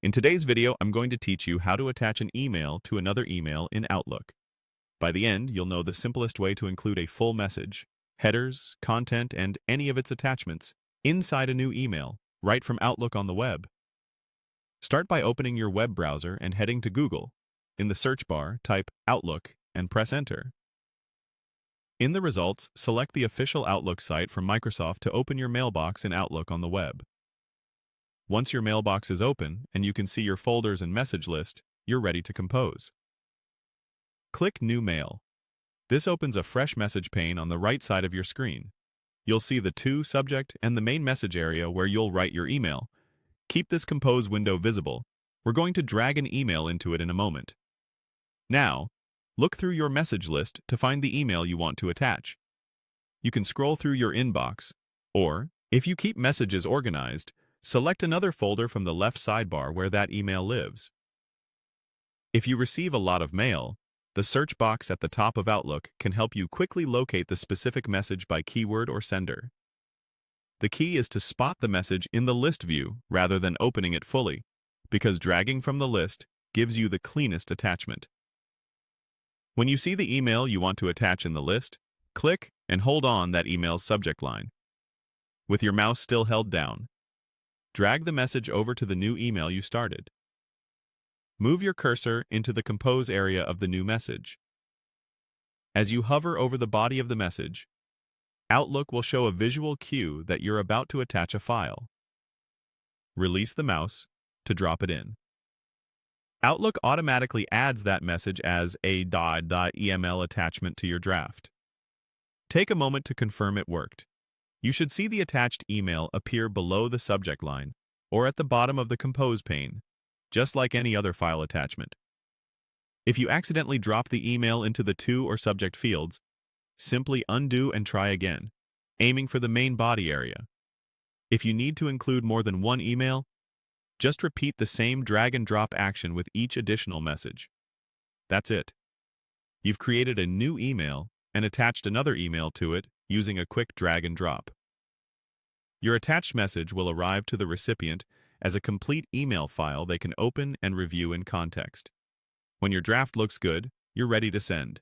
In today's video, I'm going to teach you how to attach an email to another email in Outlook. By the end, you'll know the simplest way to include a full message, headers, content, and any of its attachments inside a new email, right from Outlook on the web. Start by opening your web browser and heading to Google. In the search bar, type Outlook and press Enter. In the results, select the official Outlook site from Microsoft to open your mailbox in Outlook on the web. Once your mailbox is open and you can see your folders and message list, you're ready to compose. Click New Mail. This opens a fresh message pane on the right side of your screen. You'll see the To subject and the main message area where you'll write your email. Keep this compose window visible. We're going to drag an email into it in a moment. Now, look through your message list to find the email you want to attach. You can scroll through your inbox, or, if you keep messages organized, select another folder from the left sidebar where that email lives. If you receive a lot of mail, the search box at the top of Outlook can help you quickly locate the specific message by keyword or sender. The key is to spot the message in the list view rather than opening it fully, because dragging from the list gives you the cleanest attachment. When you see the email you want to attach in the list, click and hold on that email's subject line. With your mouse still held down, drag the message over to the new email you started. Move your cursor into the compose area of the new message. As you hover over the body of the message, Outlook will show a visual cue that you're about to attach a file. Release the mouse to drop it in. Outlook automatically adds that message as a .eml attachment to your draft. Take a moment to confirm it worked. You should see the attached email appear below the subject line or at the bottom of the compose pane, just like any other file attachment. If you accidentally drop the email into the To or subject fields, simply undo and try again, aiming for the main body area. If you need to include more than one email, just repeat the same drag and drop action with each additional message. That's it. You've created a new email and attached another email to it using a quick drag and drop. Your attached message will arrive to the recipient as a complete email file they can open and review in context. When your draft looks good, you're ready to send.